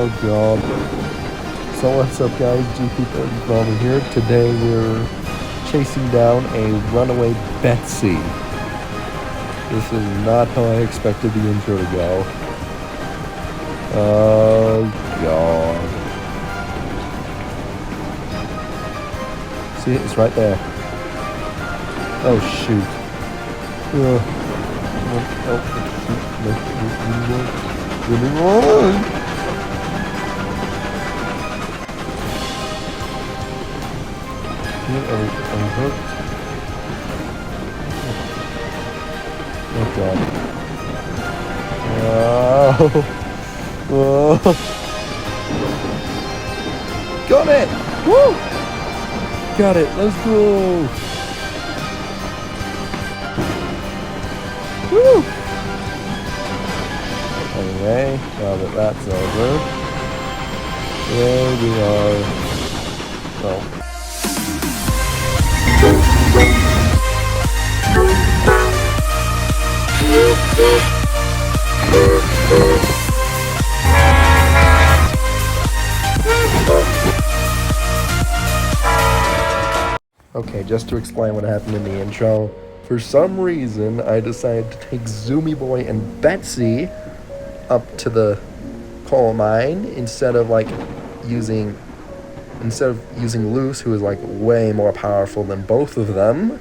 Oh god. So what's up guys, GP30 here. Today we're chasing down a runaway Betsy. This is not how I expected the intro to go. Oh god. See, it's right there. Oh shoot. Oh shoot. Let me run. I'm hooked. Oh god. Oh. Oh. Got it! Woo! Got it, let's go! Woo! Anyway, now that that's over, there we are. Oh. Okay, just to explain what happened in the intro, for some reason I decided to take Zoomy Boy and Betsy up to the coal mine instead of using Loose, who is like way more powerful than both of them.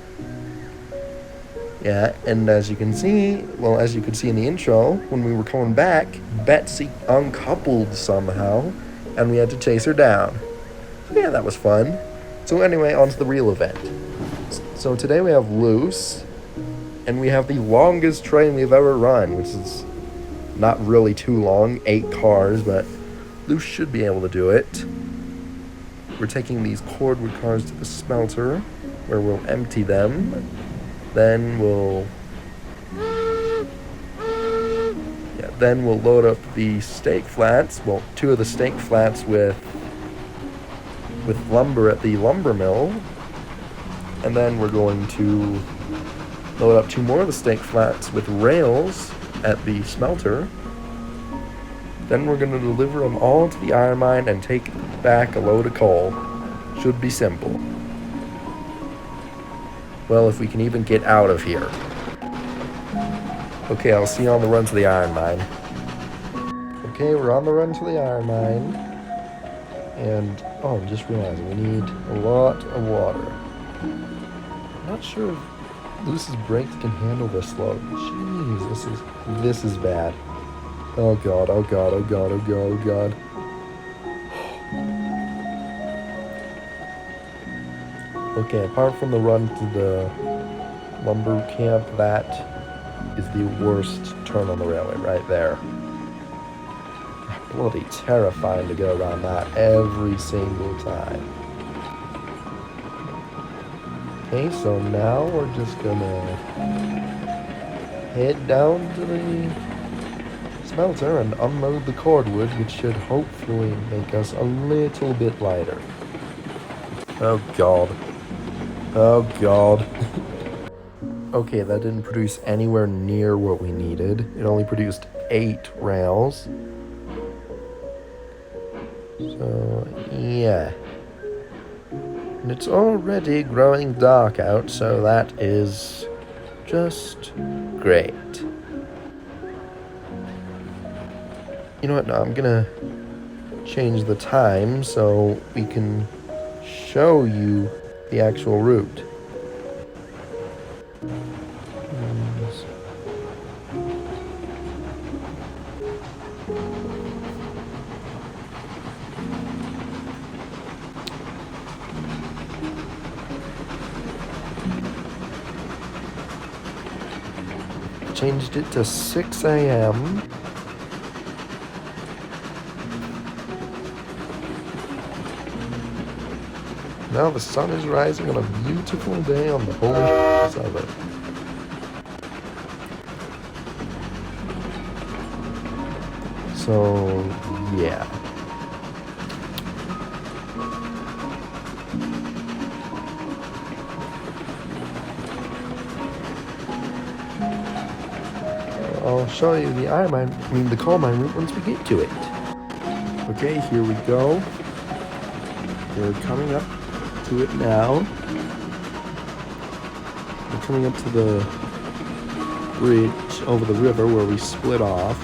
Yeah, and as you could see in the intro, when we were coming back, Betsy uncoupled somehow, and we had to chase her down. So yeah, that was fun. So anyway, on to the real event. So today we have Loose, and we have the longest train we've ever run, which is not really too long, 8 cars, but Loose should be able to do it. We're taking these cordwood cars to the smelter, where we'll empty them. Then we'll load up the stake flats. Well, 2 of the stake flats with lumber at the lumber mill. And then we're going to load up 2 more of the stake flats with rails at the smelter. Then we're going to deliver them all to the iron mine and take back a load of coal. Should be simple. Well, if we can even get out of here. Okay, I'll see you on the run to the iron mine. Okay, we're on the run to the iron mine. And, oh, I'm just realizing we need a lot of water. I'm not sure if Loose's brakes can handle this load. Jeez, this is bad. Oh god, oh god, oh god, oh god, oh god. Okay, apart from the run to the lumber camp, that is the worst turn on the railway right there. Bloody terrifying to go around that every single time. Okay, so now we're just gonna head down to the smelter and unload the cordwood, which should hopefully make us a little bit lighter. Oh god. Oh god. Okay, that didn't produce anywhere near what we needed. It only produced 8 rails. So, yeah. And it's already growing dark out, so that is just great. You know what, no, I'm gonna change the time so we can show you the actual route. Changed it to 6 a.m. Now the sun is rising on a beautiful day on the holy Sabbath. So, yeah. I'll show you the coal mine route once we get to it. Okay, here we go. We're coming up to it now. We're coming up to the bridge over the river where we split off.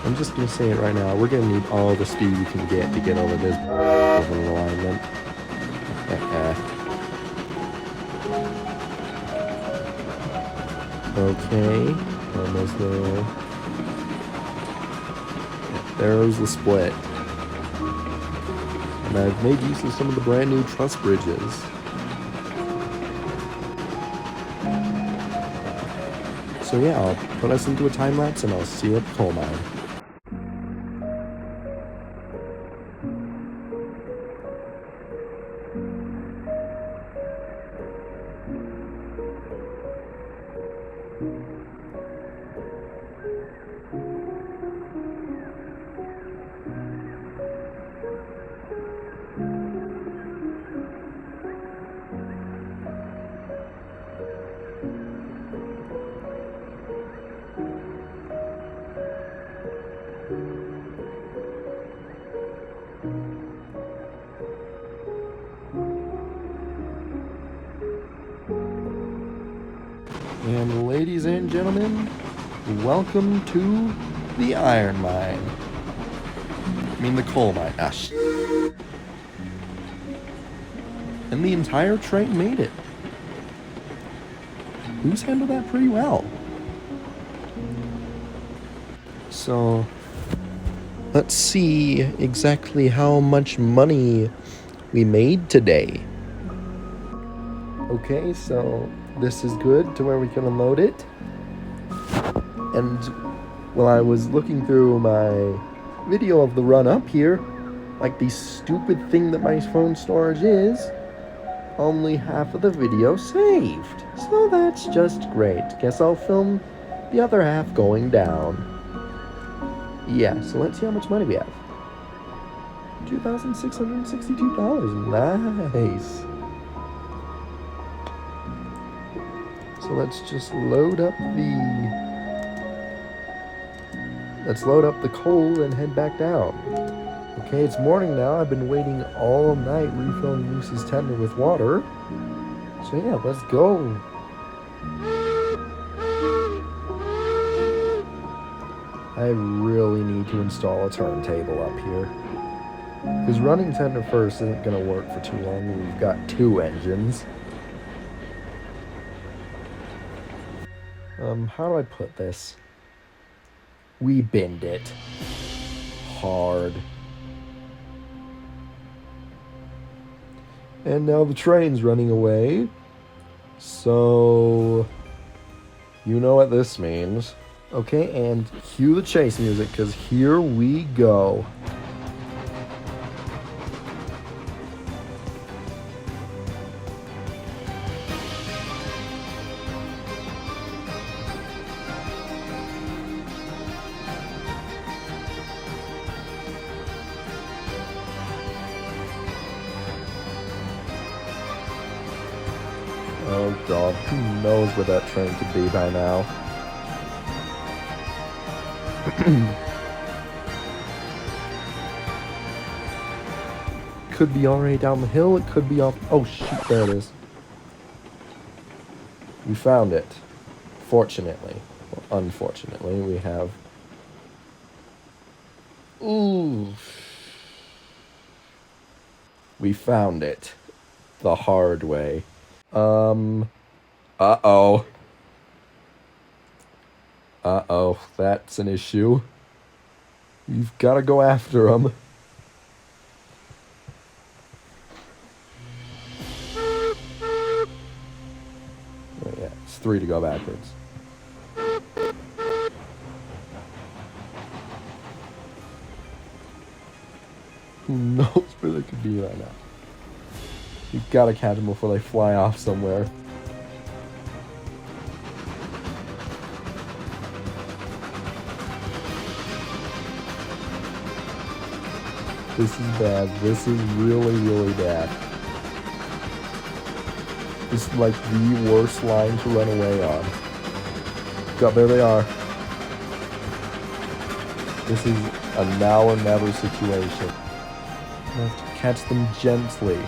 I'm just gonna say it right now. We're gonna need all the speed we can get to get over this over alignment. Okay, almost there. There's the split. And I've made use of some of the brand new truss bridges. So yeah, I'll put us into a time lapse and I'll see you at the coal mine. And ladies and gentlemen, welcome to the iron mine. I mean the coal mine. And the entire train made it. Who's handled that pretty well. So, let's see exactly how much money we made today. Okay, so this is good to where we can unload it. And while I was looking through my video of the run up here, like the stupid thing that my phone storage is, only half of the video saved. So that's just great. Guess I'll film the other half going down. Yeah, so let's see how much money we have. $2,662. Nice. So let's just load up the coal and head back down. Okay, it's morning now. I've been waiting all night refilling Moose's tender with water. So yeah, let's go. I really need to install a turntable up here. Because running tender first isn't going to work for too long. We've got 2 engines. How do I put this? We binned it. Hard. And now the train's running away. So, you know what this means. Okay, and cue the chase music, because here we go. Oh god, who knows where that train could be by now. Could be already down the hill, it could be off... Oh shoot, there it is. We found it. Fortunately. Or unfortunately, we have... Ooh. We found it. The hard way. Uh-oh. Uh-oh, that's an issue. You've got to go after him. Oh yeah, it's 3 to go backwards. Who knows where they could be right now? You've got to catch them before they fly off somewhere. This is bad. This is really, really bad. This is like the worst line to run away on. God, there they are. This is a now or never situation. I have to catch them gently.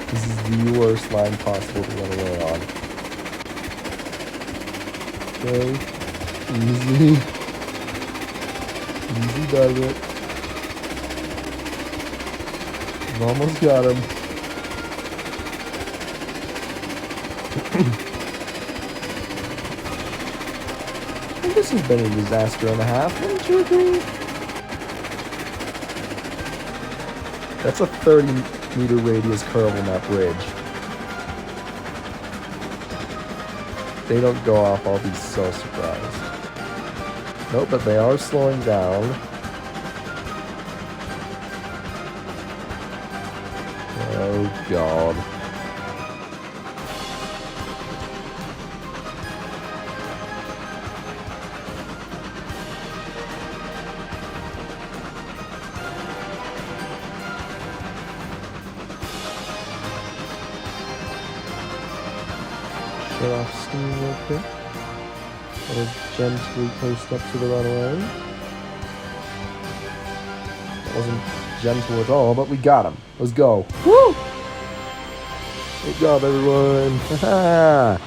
This is the worst line possible to run away on. Okay. Easy. Easy does it. I've almost got him. Well, this has been a disaster and a half, wouldn't you agree? That's a 30-meter radius curve on that bridge. If they don't go off, I'll be so surprised. Nope, but they are slowing down. Oh, God. Shut off steam real quick. Gotta gently coast up to the runway. That wasn't gentle at all, but we got him. Let's go. Woo! Good job, everyone. Haha!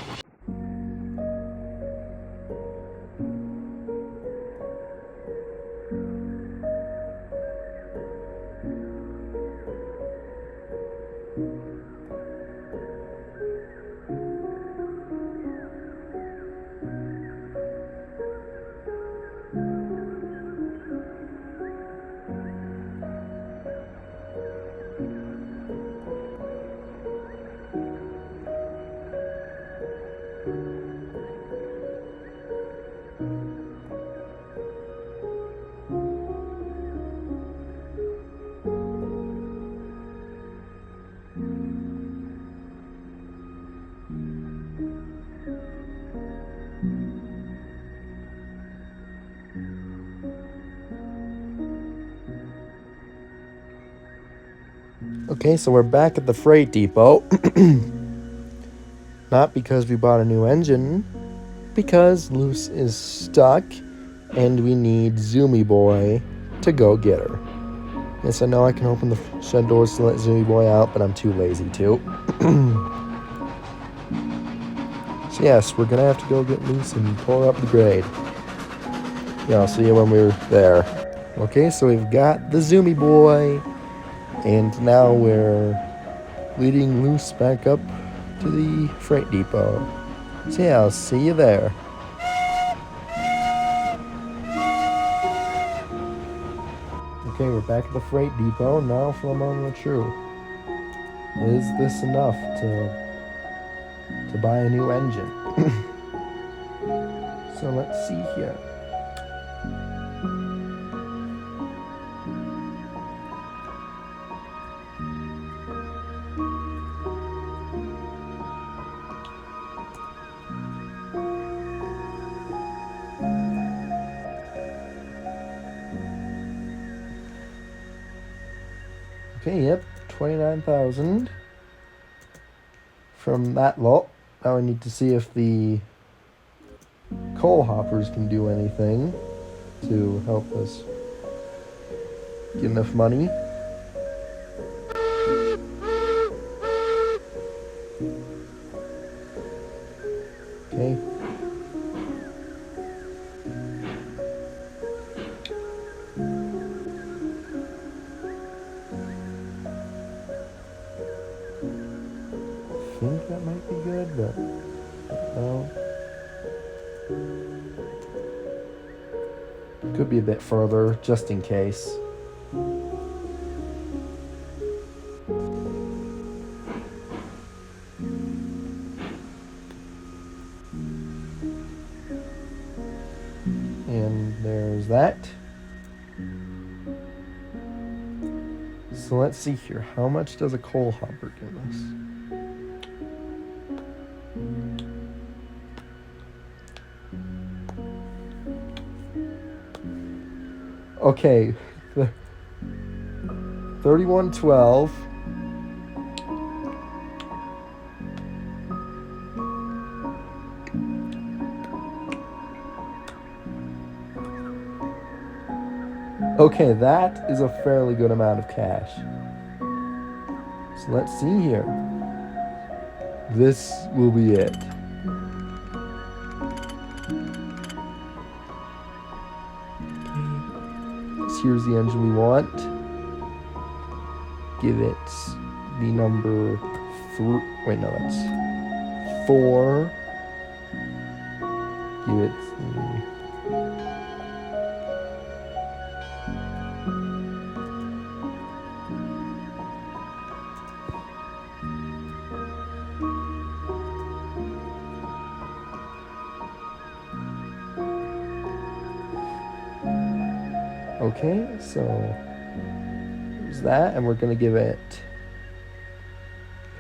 Okay, so we're back at the freight depot. Not because we bought a new engine, because Luce is stuck and we need Zoomy Boy to go get her. Yes, I know I can open the shed doors to let Zoomy Boy out, but I'm too lazy to. So yes, we're gonna have to go get Luce and pull her up the grade. Yeah, I'll see you when we're there. Okay, so we've got the Zoomy Boy, and now we're leading Luce back up to the freight depot. So yeah, I'll see you there. Okay, we're back at the freight depot. Now for the moment of truth. Is this enough to buy a new engine? So let's see here. Okay, yep, 29,000 from that lot. Now I need to see if the coal hoppers can do anything to help us get enough money. Okay. I think that might be good, but no. Could be a bit further, just in case. And there's that. So let's see here. How much does a coal hopper give us? Okay. 3112. Okay, that is a fairly good amount of cash. So let's see here. This will be it. So here's the engine we want. Give it the number 3. Wait, no, that's 4. Give it the... Okay, so there's that, and we're gonna give it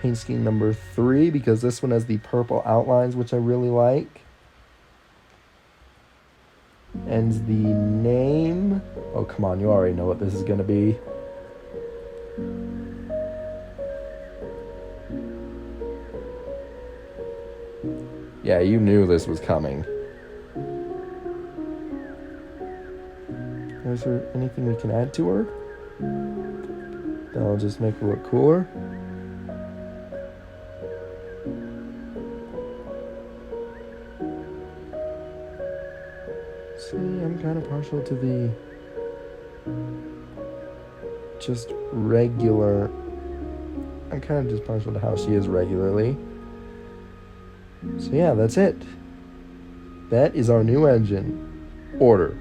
paint scheme number 3 because this one has the purple outlines, which I really like. And the name, oh come on, you already know what this is gonna be. Yeah, you knew this was coming. Is there anything we can add to her? That'll just make her look cooler. See, I'm kind of partial to the just regular. I'm kind of just partial to how she is regularly. So yeah, that's it. That is our new engine. Order.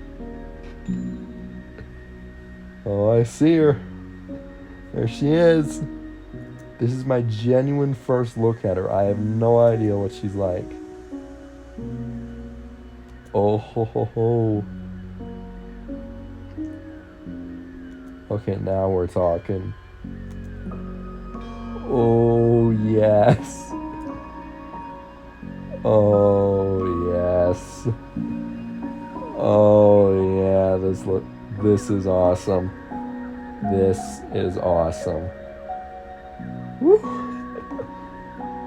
Oh, I see her. There she is. This is my genuine first look at her. I have no idea what she's like. Oh ho ho ho. Okay, now we're talking. Oh yes. Oh yes. Oh yeah, this is awesome. This is awesome. Woo.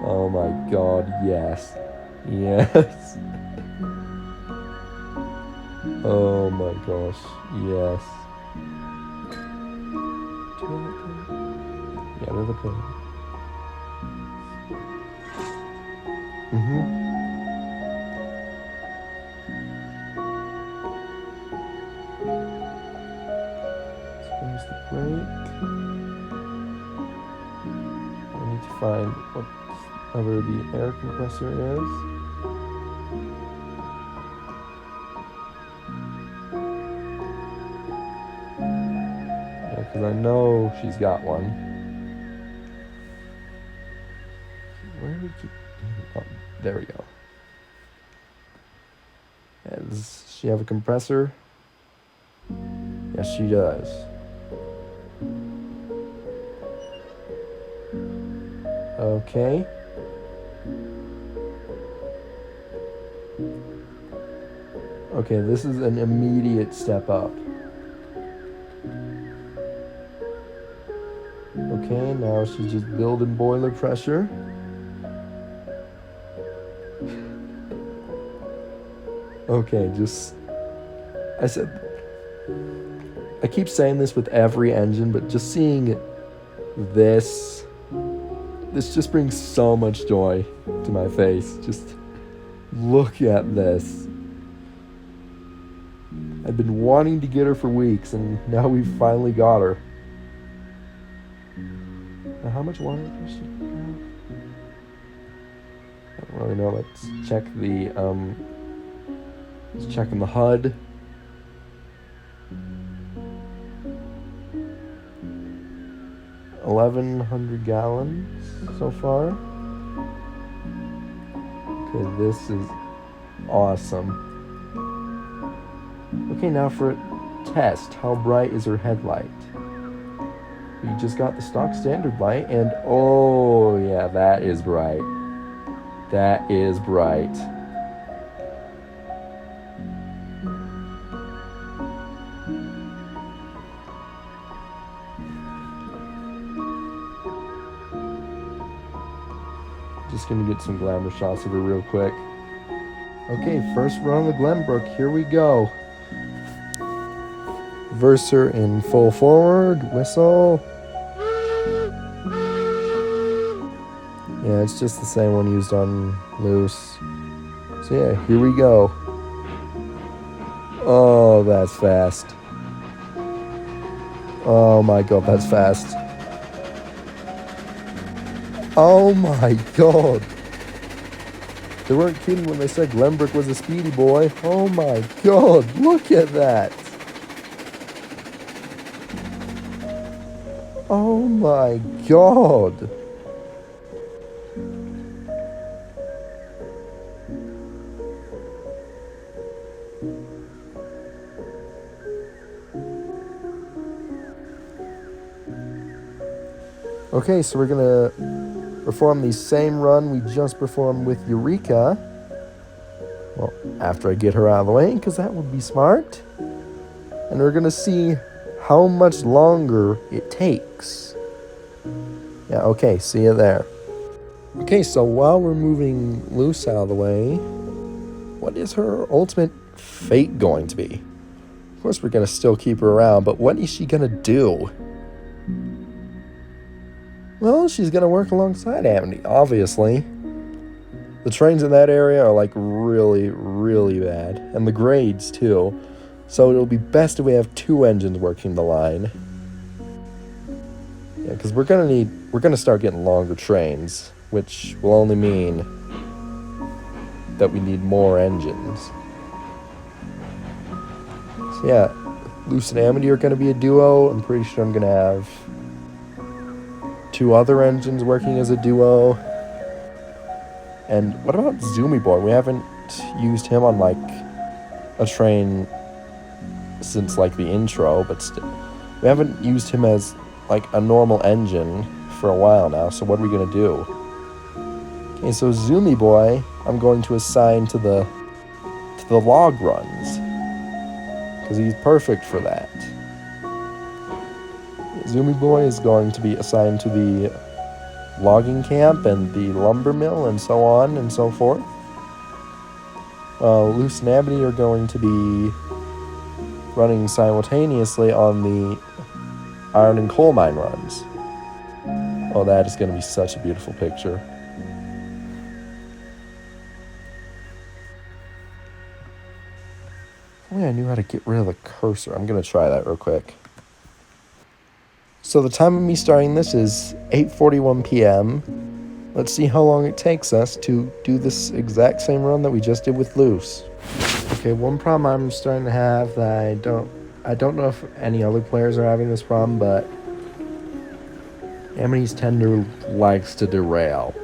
Oh my god, yes. Yes. Oh my gosh, yes. Yeah, they're the pin. There's the brake. I need to find whatever the air compressor is. Yeah, because I know she's got one. Where do we keep... Oh, there we go. Yeah, does she have a compressor? Yes, she does. Okay. Okay, this is an immediate step up. Okay, now she's just building boiler pressure. Okay, I keep saying this with every engine, but just seeing this just brings so much joy to my face. Just look at this. I've been wanting to get her for weeks, and now we've finally got her. Now, how much water does she have? I don't really know. Let's check let's check in the HUD. $1,100 gallons so far. Okay, this is awesome. Okay, now for a test. How bright is her headlight? We just got the stock standard light, and oh yeah, that is bright. That is bright. just gonna get some glamour shots of her real quick. Okay, first run of the Glenbrook. Here we go. Verser in full forward. Whistle. Yeah, it's just the same one used on Loose. So yeah, here we go. Oh, that's fast. Oh my god, that's fast. Oh my god. They weren't kidding when they said Glenbrook was a speedy boy. Oh my god, look at that. Oh my god. Okay, so we're gonna perform the same run we just performed with Eureka. Well, after I get her out of the way, because that would be smart. And we're gonna see how much longer it takes. Yeah, okay, see you there. Okay, so while we're moving Loose out of the way, what is her ultimate fate going to be? Of course, we're gonna still keep her around, but what is she gonna do? Well, she's gonna work alongside Amity, obviously. The trains in that area are like really, really bad. And the grades too. So it'll be best if we have 2 engines working the line. Yeah, because we're gonna start getting longer trains, which will only mean that we need more engines. So yeah, Loose and Amity are gonna be a duo. I'm pretty sure I'm gonna have 2 other engines working as a duo. And what about Zoomy Boy? We haven't used him on like a train since like the intro, but we haven't used him as like a normal engine for a while now. So what are we gonna do? Okay, so Zoomy Boy, I'm going to assign to the log runs because he's perfect for that. Zoomy Boy is going to be assigned to the logging camp and the lumber mill and so on and so forth. Loose and Amity are going to be running simultaneously on the iron and coal mine runs. Oh, that is going to be such a beautiful picture. If only I knew how to get rid of the cursor. I'm going to try that real quick. So the time of me starting this is 8:41 p.m. Let's see how long it takes us to do this exact same run that we just did with Loose. Okay, one problem I'm starting to have that I don't know if any other players are having this problem, but Amity's tender likes to derail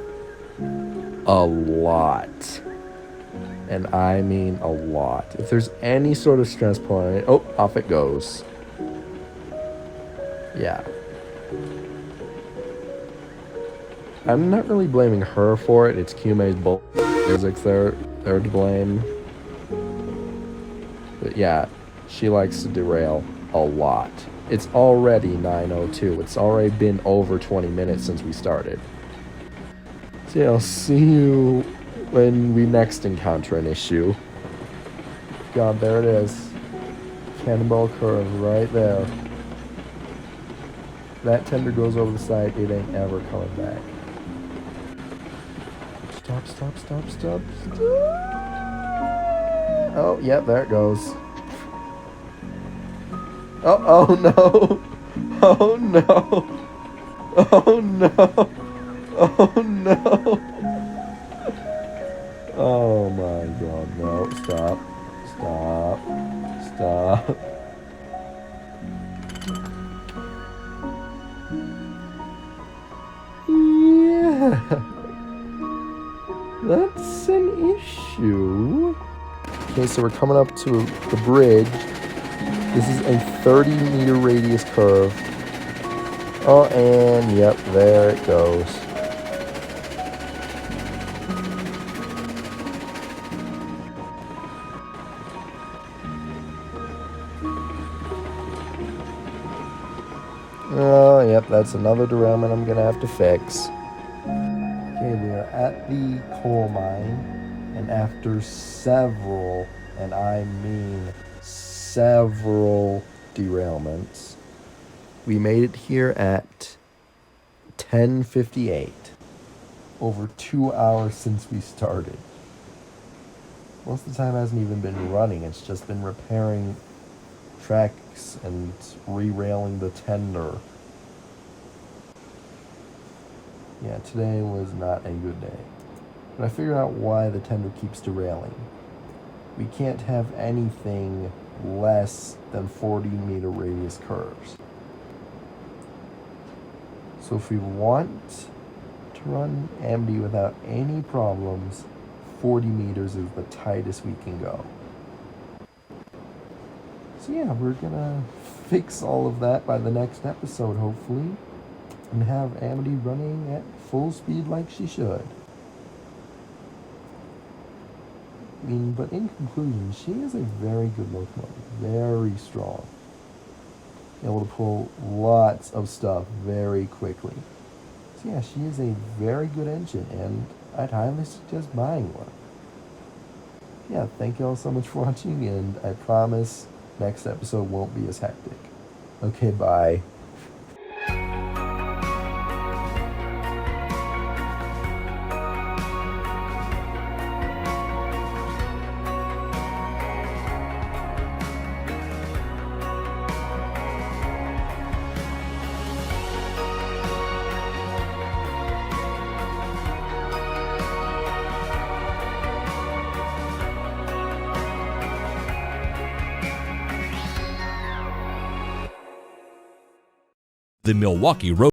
a lot. And I mean a lot. If there's any sort of stress point, oh, off it goes. Yeah. I'm not really blaming her for it. It's Kyumei's physics they're to blame. But yeah, she likes to derail a lot. It's already 9:02. It's already been over 20 minutes since we started. So yeah, I'll see you when we next encounter an issue. God, there it is. Cannonball curve right there. That tender goes over the side, it ain't ever coming back. Stop, stop, stop, stop, stop. Oh, yep, there it goes. Oh no. Oh no. Oh no. Oh no. Oh my god, no. Stop. Stop. Stop. Yeah. That's an issue. Okay, so we're coming up to the bridge. This is a 30-meter radius curve. Oh, and yep, there it goes. Oh, yep, that's another derailment I'm gonna have to fix. Okay, we are at the coal mine, and after several, and I mean several derailments, we made it here at 10:58. Over 2 hours since we started. Most of the time it hasn't even been running, it's just been repairing tracks and re-railing the tender. Yeah, today was not a good day. But I figured out why the tender keeps derailing. We can't have anything less than 40-meter radius curves. So if we want to run Amity without any problems, 40 meters is the tightest we can go. So yeah, we're gonna fix all of that by the next episode, hopefully, and have Amity running at full speed like she should. I mean, but in conclusion, she is a very good locomotive, very strong, able to pull lots of stuff very quickly. So yeah, she is a very good engine, and I'd highly suggest buying one. Yeah, thank you all so much for watching, and I promise next episode won't be as hectic. Okay, bye. The Milwaukee Road